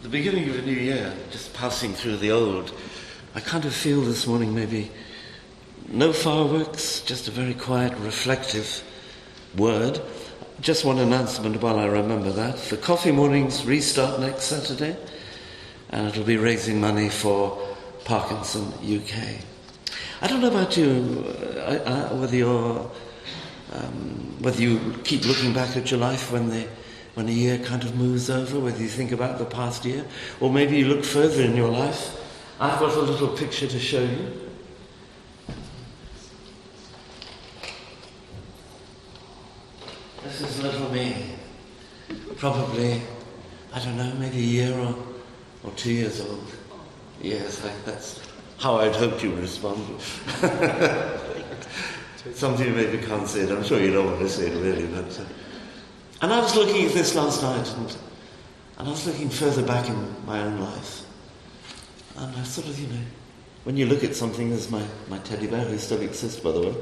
The beginning of a new year, just passing through the old, I kind of feel this morning maybe no fireworks, just a very quiet, reflective word. Just one announcement while I remember that. The coffee mornings restart next Saturday, and it'll be raising money for Parkinson UK. I don't know about you, whether you keep looking back at your life when a year kind of moves over, whether you think about the past year, or maybe you look further in your life. I've got a little picture to show you. This is little me, probably, I don't know, maybe a year or 2 years old. Yes, that's how I'd hoped you would respond. Something you maybe can't say it. I'm sure you don't want to say it really, but... And I was looking at this last night, and I was looking further back in my own life. And I sort of, when you look at something, there's my teddy bear, who still exists, by the way.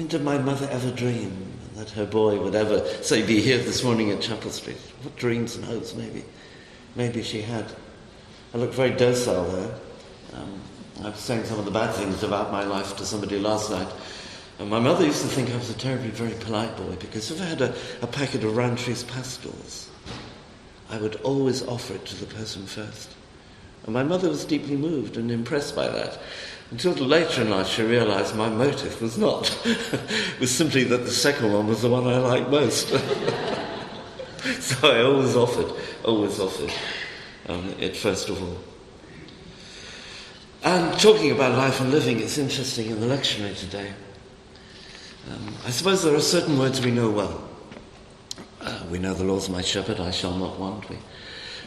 Did my mother ever dream that her boy would ever, say, be here this morning at Chapel Street? What dreams and hopes, maybe she had. I looked very docile there. I was saying some of the bad things about my life to somebody last night. And my mother used to think I was a terribly very polite boy, because if I had a packet of Rowntree's pastilles, I would always offer it to the person first. And my mother was deeply moved and impressed by that. Until later in life she realised my motive was not. It was simply that the second one was the one I liked most. So I always offered it first of all. And talking about life and living, it's interesting in the lectionary today. I suppose there are certain words we know well. We know the Lord's my shepherd, I shall not want. We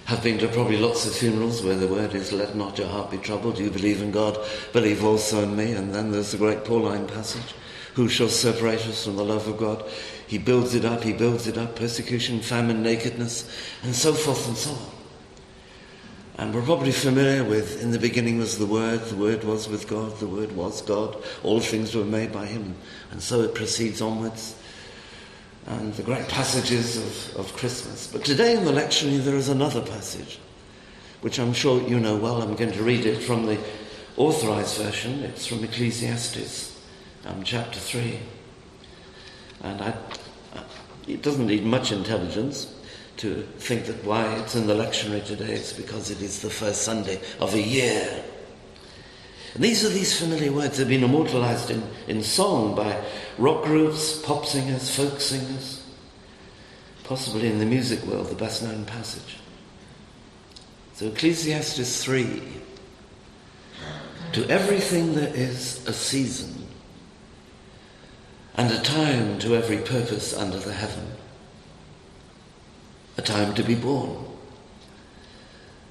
have been to probably lots of funerals where the word is, let not your heart be troubled. You believe in God, believe also in me. And then there's the great Pauline passage. Who shall separate us from the love of God? He builds it up, persecution, famine, nakedness, and so forth and so on. And we're probably familiar with, in the beginning was the Word was with God, the Word was God, all things were made by him. And so it proceeds onwards. And the great passages of Christmas. But today in the lectionary there is another passage, which I'm sure you know well. I'm going to read it from the authorized version. It's from Ecclesiastes, chapter 3. And it doesn't need much intelligence to think that why it's in the lectionary today, it's because it is the first Sunday of a year. And these are these familiar words. They've been immortalized in song by rock groups, pop singers, folk singers, possibly in the music world, the best known passage. So Ecclesiastes 3. To everything there is a season, and a time to every purpose under the heaven. A time to be born,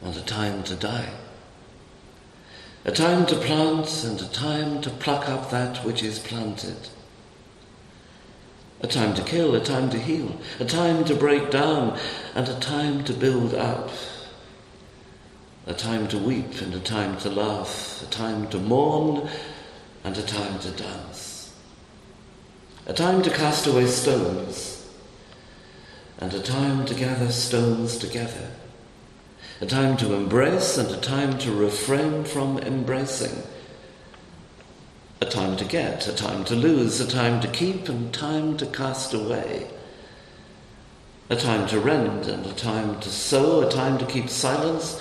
and a time to die. A time to plant, and a time to pluck up that which is planted. A time to kill, a time to heal, a time to break down, and a time to build up. A time to weep, and a time to laugh. A time to mourn, and a time to dance. A time to cast away stones, and a time to gather stones together. A time to embrace and a time to refrain from embracing. A time to get, a time to lose, a time to keep and time to cast away. A time to rend and a time to sow, a time to keep silence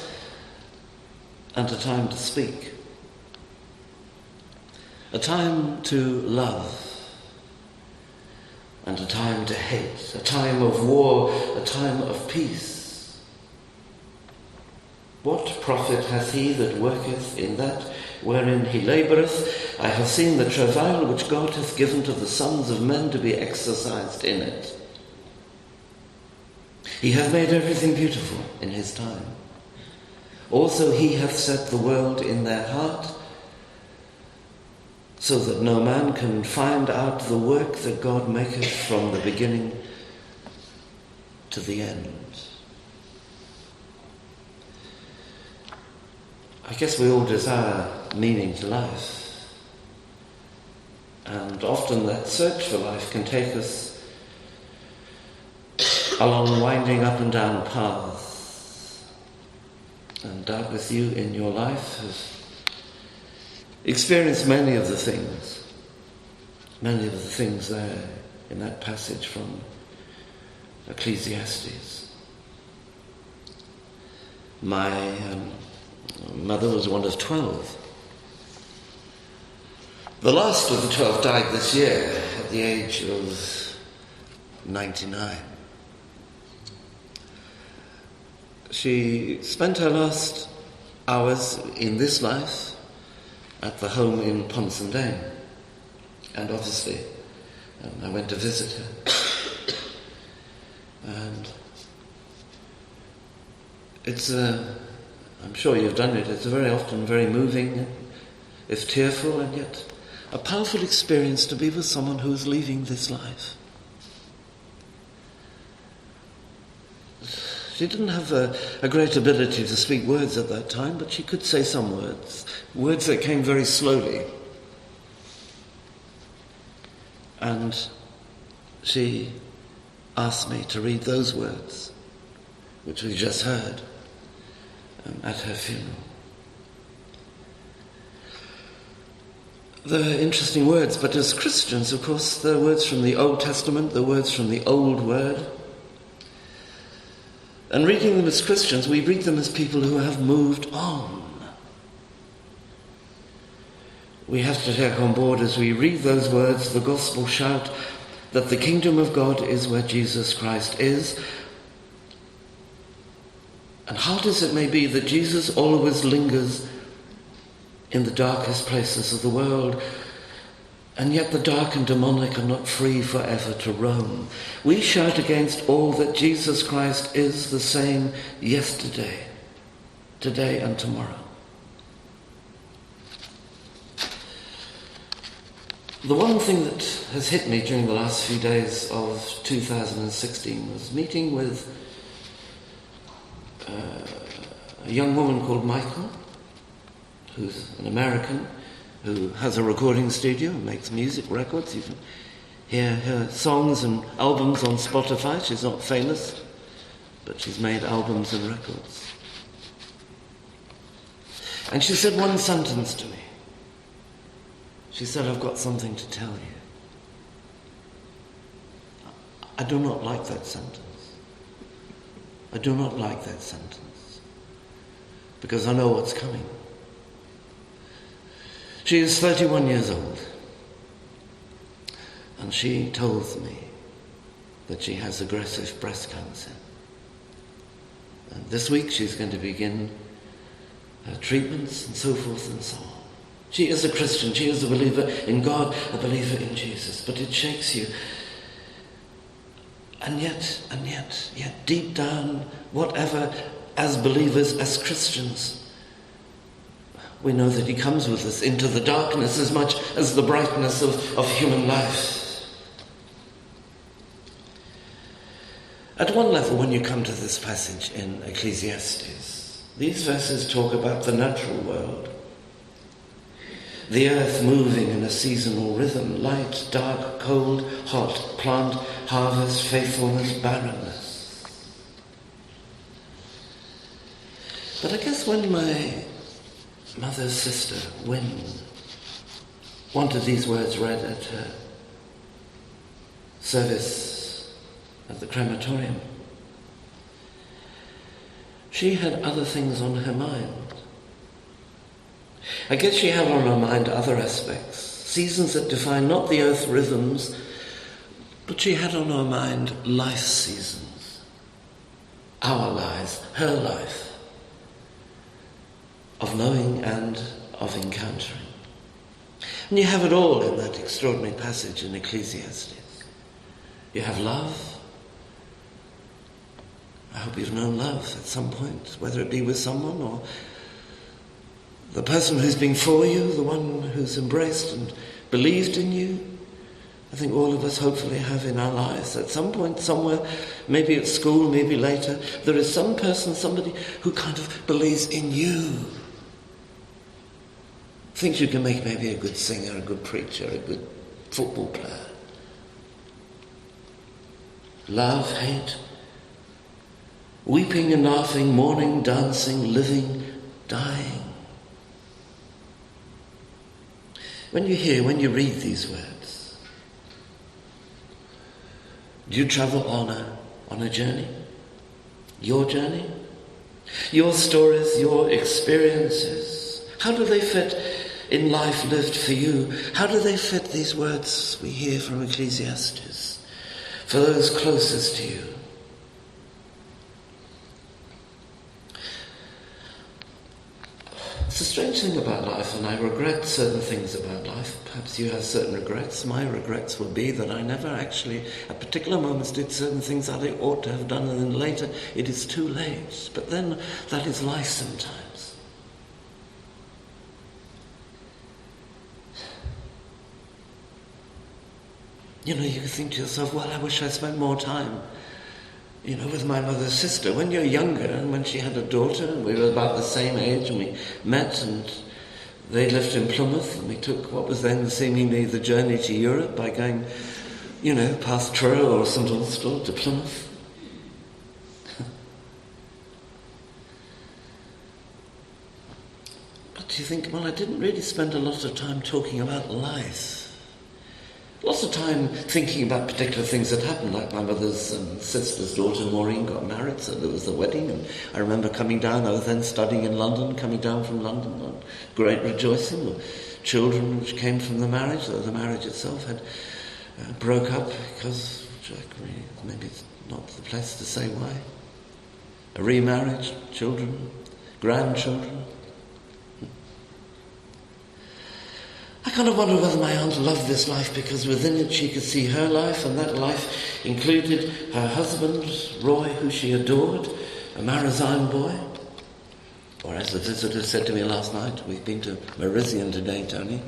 and a time to speak. A time to love and a time to hate, a time of war, a time of peace. What profit hath he that worketh in that wherein he laboureth? I have seen the travail which God hath given to the sons of men to be exercised in it. He hath made everything beautiful in his time. Also he hath set the world in their heart, so that no man can find out the work that God maketh from the beginning to the end. I guess we all desire meaning to life. And often that search for life can take us along winding up and down paths. And doubtless you in your life have experienced many of the things there in that passage from Ecclesiastes. My mother was one of 12. The last of the 12 died this year at the age of 99. She spent her last hours in this life at the home in Ponsondaine, and obviously I went to visit her. And it's I'm sure you've done it, it's very often very moving, if tearful, and yet a powerful experience to be with someone who is leaving this life. She didn't have a great ability to speak words at that time, but she could say some words that came very slowly. And she asked me to read those words, which we just heard at her funeral. They're interesting words, but as Christians, of course, they're words from the Old Testament, they're words from the Old Word. And reading them as Christians, we read them as people who have moved on. We have to take on board as we read those words, the gospel shout that the kingdom of God is where Jesus Christ is. And hard as it may be that Jesus always lingers in the darkest places of the world, and yet the dark and demonic are not free forever to roam. We shout against all that Jesus Christ is the same yesterday, today and tomorrow. The one thing that has hit me during the last few days of 2016 was meeting with a young woman called Michael, who's an American, who has a recording studio and makes music records. You can hear her songs and albums on Spotify. She's not famous, but she's made albums and records. And she said one sentence to me. She said, "I've got something to tell you." I do not like that sentence. I do not like that sentence, because I know what's coming. She is 31 years old, and she told me that she has aggressive breast cancer. And this week she's going to begin her treatments and so forth and so on. She is a Christian, she is a believer in God, a believer in Jesus, but it shakes you. And yet, deep down, whatever, as believers, as Christians, we know that he comes with us into the darkness as much as the brightness of human life. At one level, when you come to this passage in Ecclesiastes, these verses talk about the natural world. The earth moving in a seasonal rhythm, light, dark, cold, hot, plant, harvest, faithfulness, barrenness. But I guess when my mother's sister, Wynne, wanted these words read at her service at the crematorium, she had other things on her mind. I guess she had on her mind other aspects, seasons that define not the earth rhythms, but she had on her mind life seasons, our lives, her life, of knowing and of encountering. And you have it all in that extraordinary passage in Ecclesiastes. You have love. I hope you've known love at some point, whether it be with someone or the person who's been for you, the one who's embraced and believed in you. I think all of us hopefully have in our lives at some point, somewhere, maybe at school, maybe later, there is some person, somebody who kind of believes in you. Thinks you can make maybe a good singer, a good preacher, a good football player. Love, hate, Weeping and laughing, mourning, dancing, living, dying. When you read these words, do you travel on a journey? Your journey? Your stories, your experiences? How do they fit in life lived for you? How do they fit these words we hear from Ecclesiastes for those closest to you? It's a strange thing about life, and I regret certain things about life. Perhaps you have certain regrets. My regrets will be that I never actually, at particular moments, did certain things that I ought to have done, and then later it is too late. But then that is life sometimes. You think to yourself, well, I wish I spent more time with my mother's sister. When you're younger, and when she had a daughter, and we were about the same age, and we met, and they lived in Plymouth, and we took what was then seemingly the journey to Europe by going, past Truro or St Austell to Plymouth. But you think, well, I didn't really spend a lot of time talking about life. Lots of time thinking about particular things that happened, like my mother's sister's daughter Maureen got married, so there was the wedding, and I remember coming down. I was then studying in London, coming down from London on great rejoicing. Children which came from the marriage, though the marriage itself had broke up because, maybe it's not the place to say why. A remarriage, children, grandchildren. I kind of wonder whether my aunt loved this life because within it she could see her life, and that life included her husband, Roy, who she adored, a Marizine boy. Or as the visitor said to me last night, we've been to Merizian today, Tony.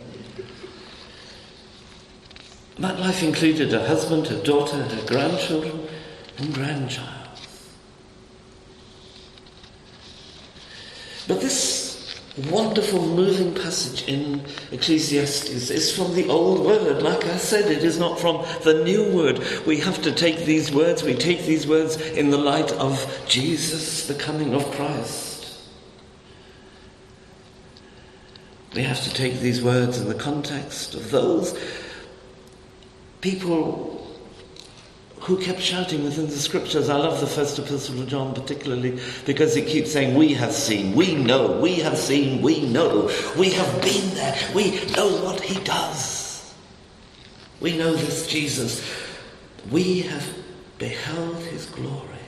That life included her husband, her daughter, her grandchildren, and grandchild. But this wonderful, moving passage in Ecclesiastes is from the old word. Like I said, it is not from the new word. We have to take these words, in the light of Jesus, the coming of Christ. We have to take these words in the context of those people who kept shouting within the scriptures. I love the first epistle of John particularly because it keeps saying, we have seen, we know, we have seen, we know, we have been there, we know what he does. We know this Jesus. We have beheld his glory.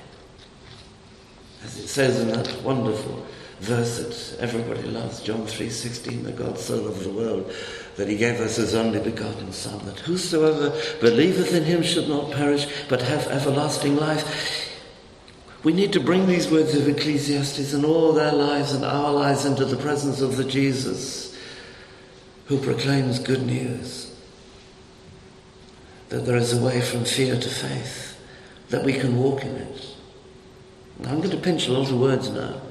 As it says in that wonderful verse that everybody loves, John 3:16, that God so loved the world that he gave us his only begotten Son, that whosoever believeth in him should not perish, but have everlasting life. We need to bring these words of Ecclesiastes and all their lives and our lives into the presence of the Jesus who proclaims good news, that there is a way from fear to faith, that we can walk in it. Now, I'm going to pinch a lot of words now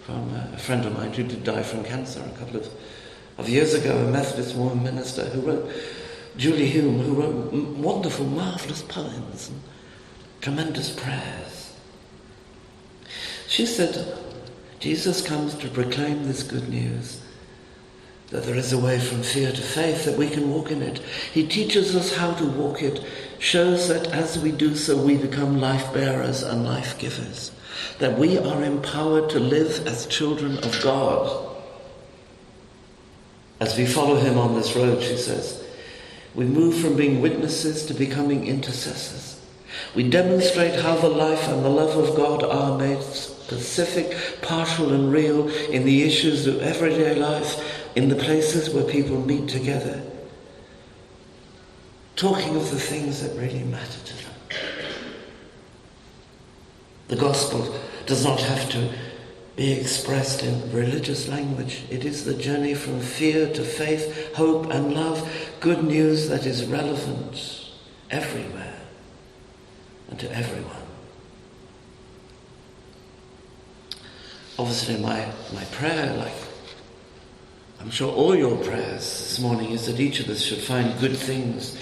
from a friend of mine who did die from cancer a couple of years ago, a Methodist woman minister who wrote, Julie Hume, who wrote wonderful, marvellous poems and tremendous prayers. She said, Jesus comes to proclaim this good news, that there is a way from fear to faith, that we can walk in it. He teaches us how to walk it, shows that as we do so, we become life bearers and life givers, that we are empowered to live as children of God. As we follow him on this road, she says, we move from being witnesses to becoming intercessors. We demonstrate how the life and the love of God are made specific, partial and real in the issues of everyday life, in the places where people meet together, talking of the things that really matter to them. The gospel does not have to be expressed in religious language. It is the journey from fear to faith, hope and love, good news that is relevant everywhere and to everyone. Obviously my prayer, like I'm sure all your prayers this morning, is that each of us should find good things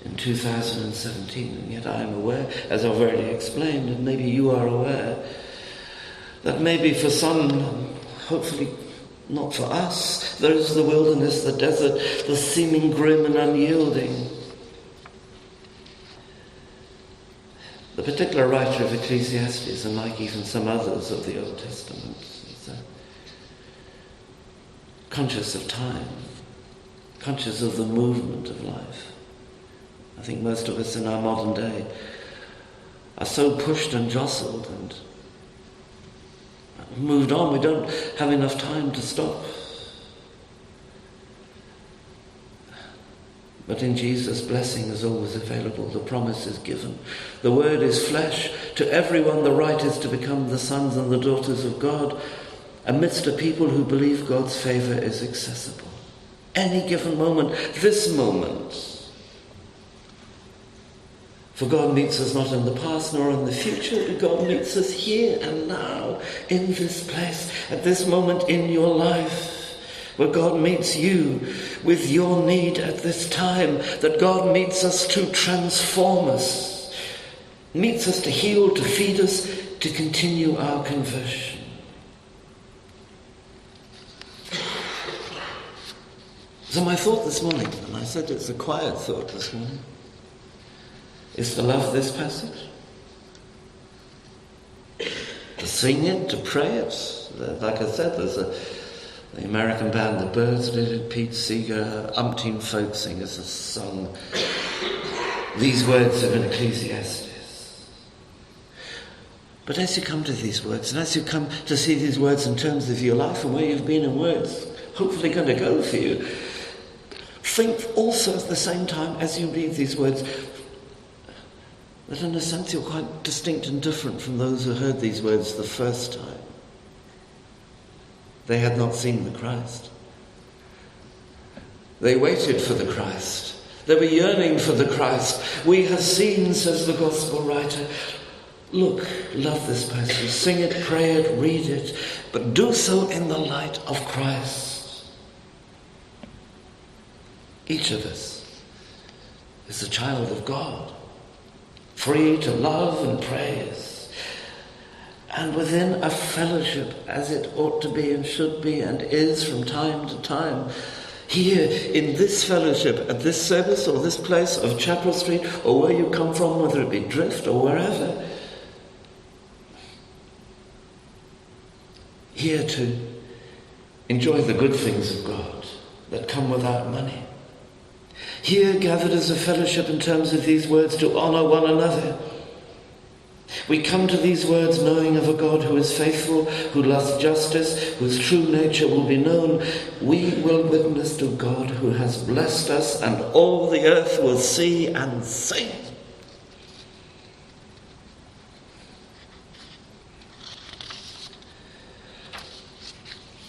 in 2017. And yet I am aware, as I've already explained, and maybe you are aware, That maybe for some, hopefully not for us, there is the wilderness, the desert, the seeming grim and unyielding. The particular writer of Ecclesiastes, and like even some others of the Old Testament, is conscious of time, conscious of the movement of life. I think most of us in our modern day are so pushed and jostled and moved on, we don't have enough time to stop. But in Jesus, blessing is always available. The promise is given. The word is flesh. To everyone the right is to become the sons and the daughters of God. Amidst a people who believe God's favour is accessible. Any given moment, this moment. For God meets us not in the past nor in the future, but God meets us here and now, in this place, at this moment in your life. Where God meets you with your need at this time, that God meets us to transform us, meets us to heal, to feed us, to continue our conversion. So my thought this morning, and I said it's a quiet thought this morning, is to love this passage, to sing it, to pray it. Like I said, there's the American band, the Byrds did it, Pete Seeger, umpteen folk singers have sung these words of an Ecclesiastes. But as you come to these words, and as you come to see these words in terms of your life and where you've been and where it's hopefully going to go for you, think also at the same time as you read these words that in a sense you're quite distinct and different from those who heard these words the first time. They had not seen the Christ. They waited for the Christ. They were yearning for the Christ. We have seen, says the Gospel writer. Look, love this passage. Sing it, pray it, read it. But do so in the light of Christ. Each of us is a child of God, free to love and praise. And within a fellowship, as it ought to be and should be and is from time to time, here in this fellowship, at this service or this place of Chapel Street, or where you come from, whether it be Drift or wherever, here to enjoy the good things of God that come without money. Here gathered as a fellowship in terms of these words to honour one another. We come to these words knowing of a God who is faithful, who loves justice, whose true nature will be known. We will witness to God who has blessed us, and all the earth will see and sing.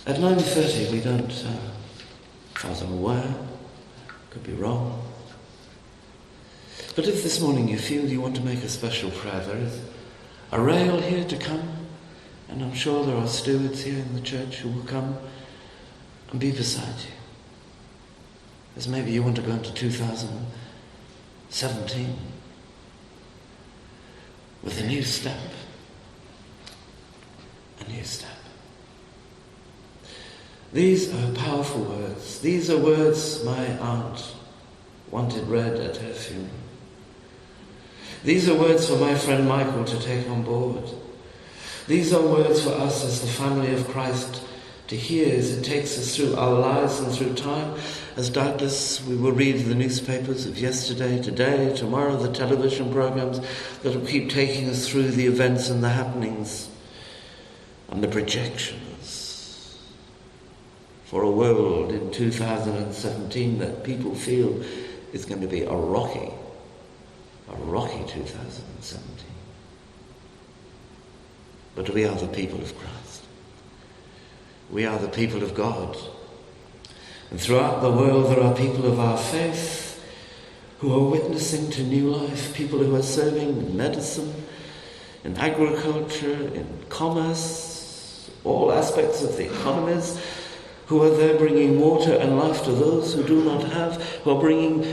At 9:30 we don't, as far as I'm aware, could be wrong. But if this morning you feel you want to make a special prayer, there is a rail here to come, and I'm sure there are stewards here in the church who will come and be beside you. As maybe you want to go into 2017 with a new step. A new step. These are powerful words. These are words my aunt wanted read at her funeral. These are words for my friend Michael to take on board. These are words for us as the family of Christ to hear as it takes us through our lives and through time, as doubtless we will read the newspapers of yesterday, today, tomorrow, the television programs that will keep taking us through the events and the happenings and the projections for a world in 2017 that people feel is going to be a rocky 2017. But we are the people of Christ. We are the people of God. And throughout the world there are people of our faith who are witnessing to new life, people who are serving in medicine, in agriculture, in commerce, all aspects of the economies, who are there bringing water and life to those who do not have, who are bringing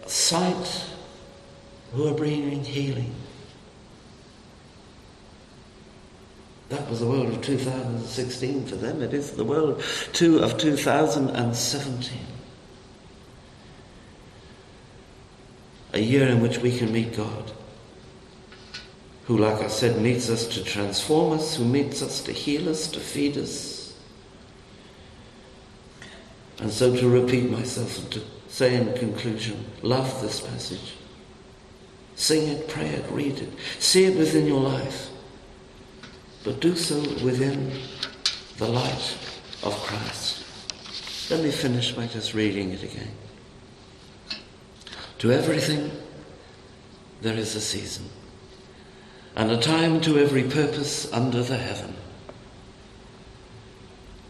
sight, who are bringing healing. That was the world of 2016 for them. It is the world too of 2017. A year in which we can meet God, who, like I said, meets us to transform us, who meets us to heal us, to feed us. And so to repeat myself and to say in conclusion, love this passage. Sing it, pray it, read it. See it within your life. But do so within the light of Christ. Let me finish by just reading it again. To everything there is a season, and a time to every purpose under the heaven.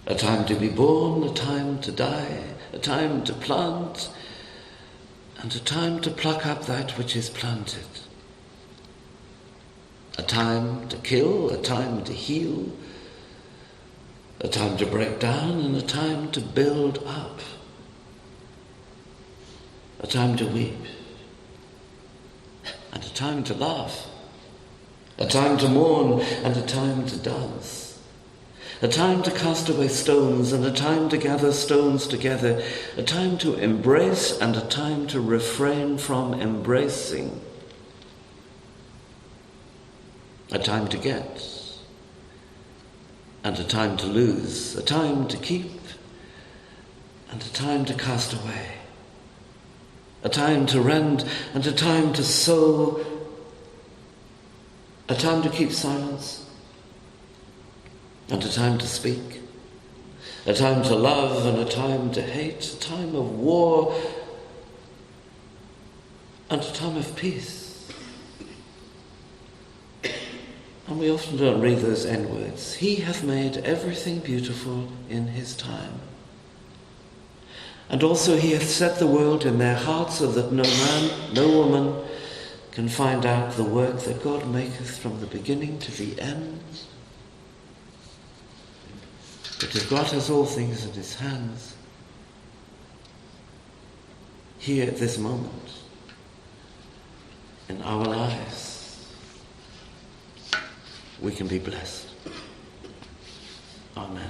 A time to be born, a time to die, a time to plant, and a time to pluck up that which is planted. A time to kill, a time to heal, a time to break down, and a time to build up. A time to weep, and a time to laugh. A time to mourn, and a time to dance. A time to cast away stones, and a time to gather stones together. A time to embrace, and a time to refrain from embracing. A time to get, and a time to lose. A time to keep, and a time to cast away. A time to rend, and a time to sow. A time to keep silence, and a time to speak. A time to love, and a time to hate. A time of war, and a time of peace. And we often don't read those end words. He hath made everything beautiful in his time. And also he hath set the world in their hearts, so that no man, no woman can find out the work that God maketh from the beginning to the end. But if God has all things in his hands, here at this moment, in our lives, we can be blessed. Amen.